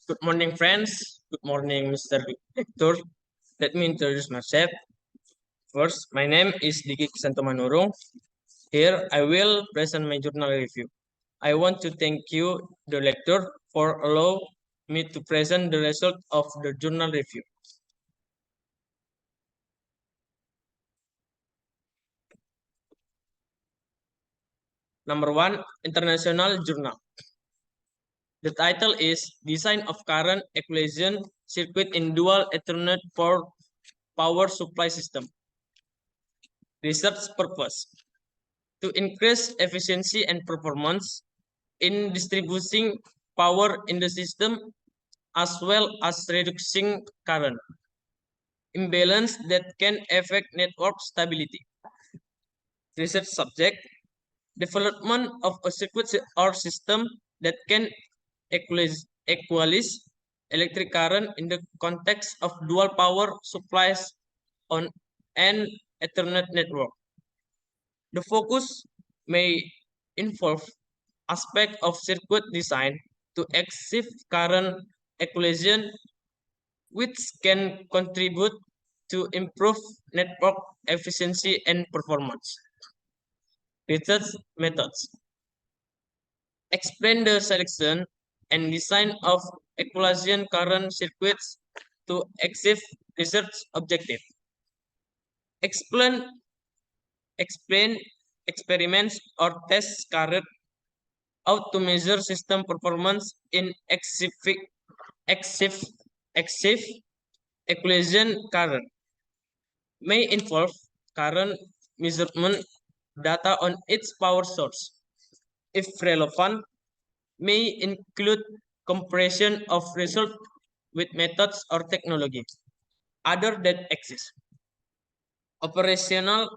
Good morning, friends. Good morning, Mr. Victor. Let me introduce myself. First, my name is Diki Santomanurung. Here, I will present my journal review. I want to thank you, the lecturer, for allow me to present the result of the journal review. Number one, International Journal. The title is Design of Current Equalization Circuit in Dual Ethernet for Power Supply System. Research purpose. To increase efficiency and performance in distributing power in the system as well as reducing current imbalance that can affect network stability. Research subject: development of a circuit or system that can equalize electric current in the context of dual power supplies on an Ethernet network. The focus may involve aspect of circuit design to achieve current equalization, which can contribute to improve network efficiency and performance. Research methods: explain the selection and design of equalization current circuits to achieve research objective. Explain explain experiments or tests current how to measure system performance in exif, exif equalization current may involve current measurement data on its power source. If relevant, may include comparison of result with methods or technology other that exist. Operational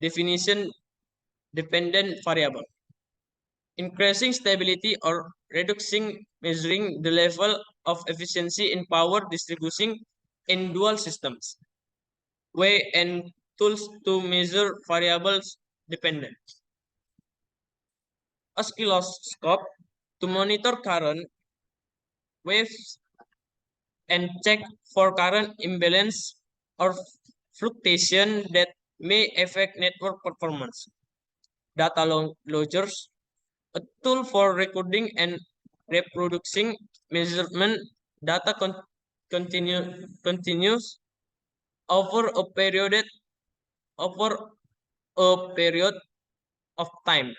definition dependent variable. Increasing stability or reducing measuring the level of efficiency in power distribution in dual systems. Way and tools to measure variables dependent. Oscilloscope to monitor current waves and check for current imbalance or fluctuation that may affect network performance. Data loggers, a tool for recording and reproducing measurement data continues over a period of time,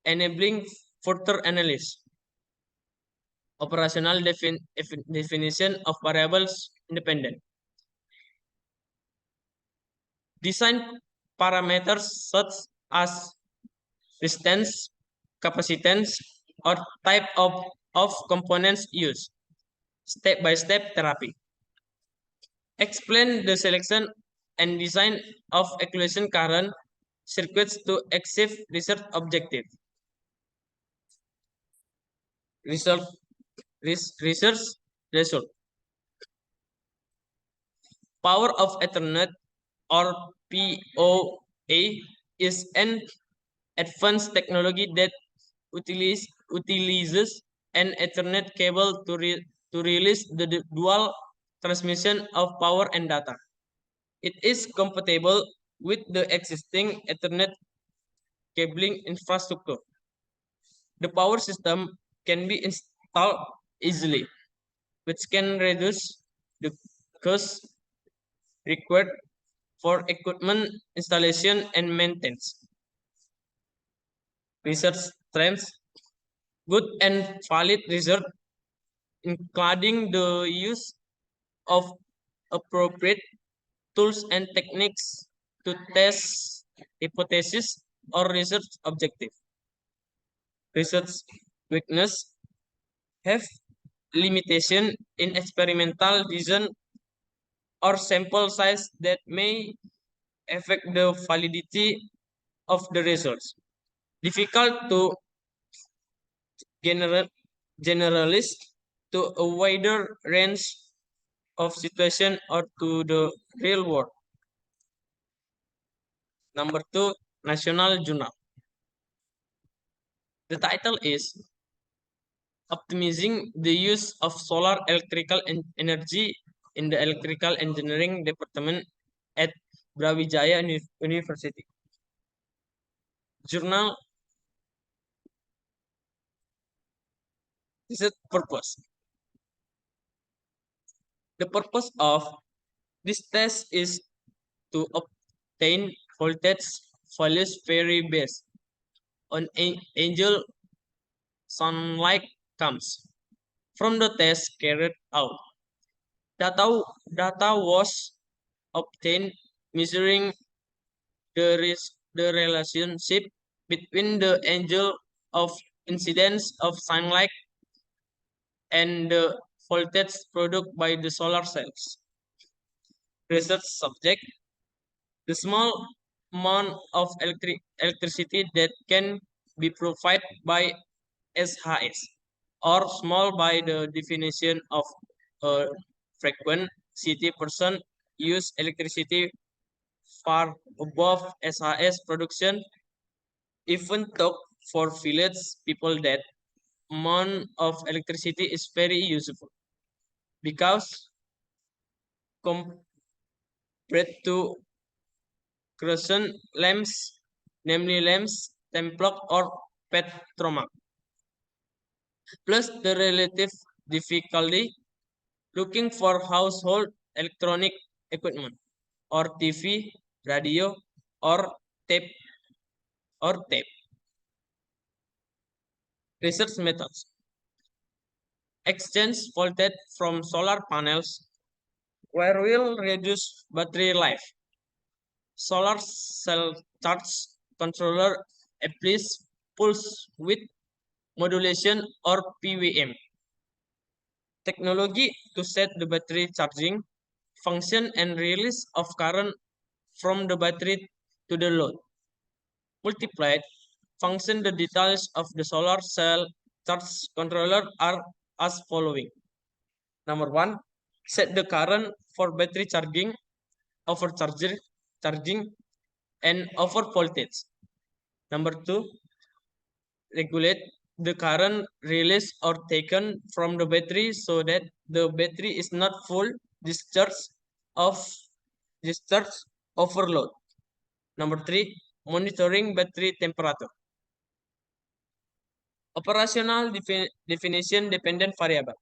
enabling further analysis. Operational definition of variables independent. Design parameters such as resistance, capacitance, or type of components used. Step-by-step therapy. Explain the selection and design of equalization current circuits to achieve research objective. Research result. Power of Ethernet or POA is an advanced technology that utilizes an Ethernet cable to release the dual transmission of power and data. It is compatible with the existing Ethernet cabling infrastructure. The power system can be installed easily, which can reduce the cost required for equipment installation and maintenance. Research trends: good and valid research, including the use of appropriate tools and techniques to test hypotheses or research objective. Research weakness: have limitation in experimental design or sample size that may affect the validity of the results. Difficult to generalize to a wider range of situation or to the real world. Number two, National Journal. The title is optimizing the use of solar electrical energy in the electrical engineering department at Brawijaya University. Journal research purpose. The purpose of this test is to obtain voltage values very based on angel sunlight comes from the test carried out. Data, data was obtained measuring the relationship between the angle of incidence of sunlight and the voltage produced by the solar cells. Research subject: the small amount of electricity that can be provided by SHS, or small by the definition of a frequent city person use electricity far above SHS production, even though for village people that amount of electricity is very useful because compared to kerosene lamps, namely lamps, templock or petromac, plus the relative difficulty looking for household electronic equipment or TV, radio, or tape or tape. Research methods: exchange voltage from solar panels where will reduce battery life. Solar cell charge controller applies pulse width modulation or PWM technology to set the battery charging function and release of current from the battery to the load. Multiplied function. The details of the solar cell charge controller are as following. Number one, set the current for battery charging, overcharger charging, and over voltage. Number two, regulate the current released or taken from the battery so that the battery is not full discharge of discharge overload. Number three, monitoring battery temperature. Operational definition dependent variable.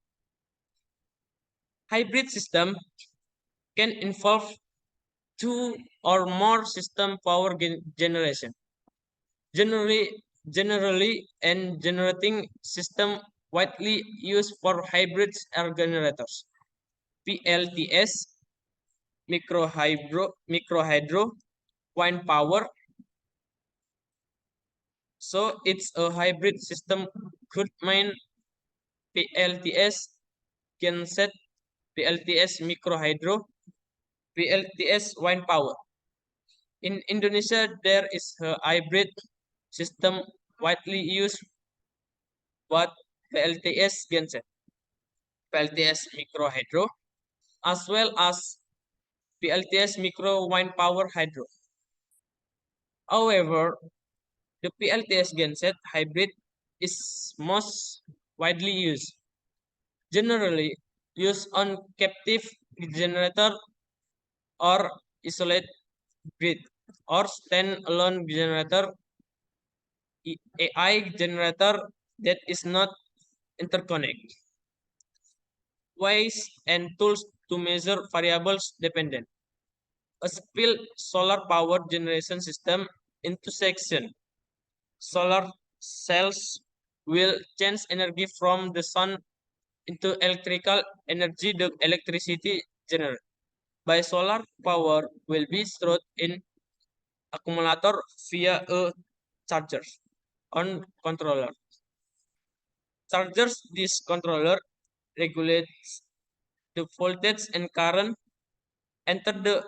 Hybrid system can involve two or more system power generation. Generally, and generating system widely used for hybrids are generators. PLTS, microhydro, wind power. So it's a hybrid system could mean PLTS, genset, PLTS microhydro, PLTS wind power. In Indonesia, there is a hybrid system widely used, but PLTS genset, PLTS microhydro, as well as PLTS micro wind power hydro. However, the PLTS genset hybrid is most widely used, generally used on captive generator or isolate grid or stand-alone generator, AI generator that is not interconnect. Ways and tools to measure variables dependent. A split solar power generation system into section. Solar cells will change energy from the sun into electrical energy. The electricity generated by solar power will be stored in accumulator via a charger on controller. Chargers, this controller regulates the voltage and current enter the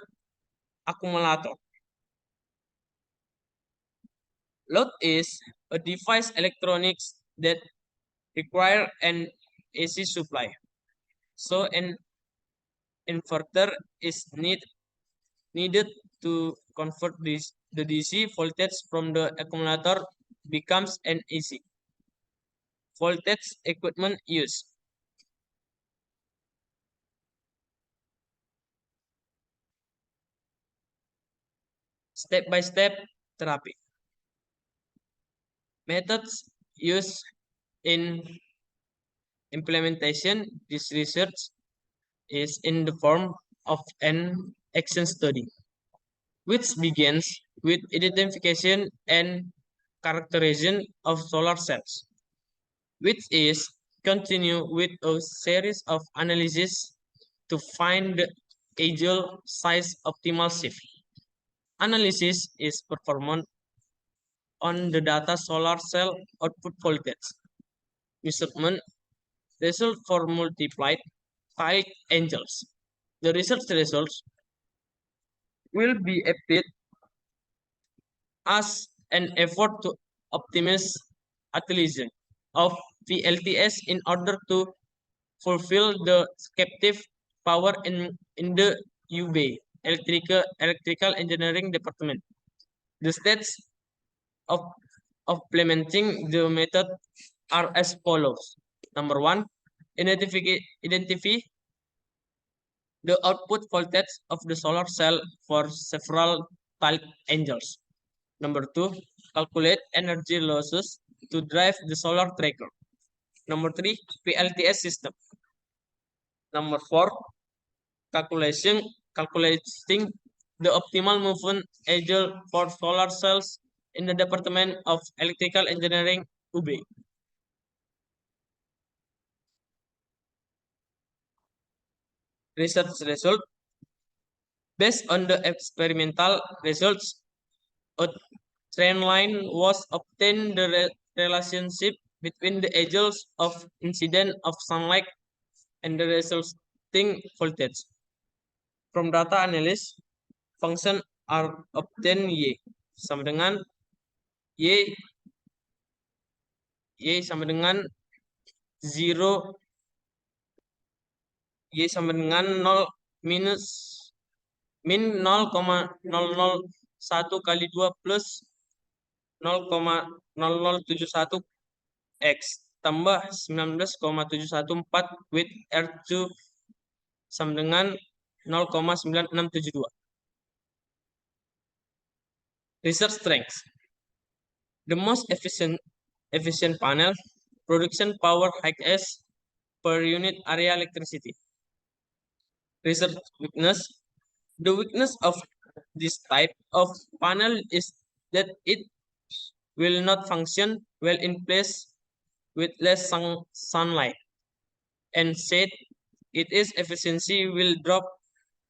accumulator. Load is a device electronics that require an AC supply. So an inverter is needed to convert the DC voltage from the accumulator becomes an AC voltage equipment used. Step-by-step therapy. Methods used in implementation. This research is in the form of an action study, which begins with identification and characterization of solar cells, which is continue with a series of analyses to find the ideal size optimal shift. Analysis is performed on the data solar cell output voltage. Measurement result for multiplied tilt angles. The research results will be applied as an effort to optimize utilization of VLTS in order to fulfill the captive power in the UB electrical engineering department. The steps of implementing the method are as follows. Number one, identify the output voltage of the solar cell for several tilt angles. Number two, calculate energy losses to drive the solar tracker. Number three, PLTS system. Number four, calculating the optimal movement angle for solar cells in the Department of Electrical Engineering, UB. Research result. Based on the experimental results, a trend line was obtained the relationship between the angles of incident of sunlight and the resulting voltage. From data analysis, function are obtained Y sama dengan Y sama dengan 0 Y sama dengan 0 minus min 0,001 kali 2 plus 0,0071 X tambah 19,714 with R2 sama dengan 0,9672. Research strength. The most efficient panel production power highest per unit area electricity. Research weakness. The weakness of this type of panel is that it will not function well in place with less sunlight, and said its efficiency will drop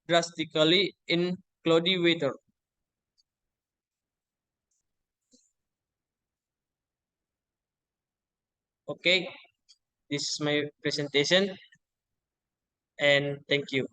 drastically in cloudy weather. Okay, this is my presentation, and thank you.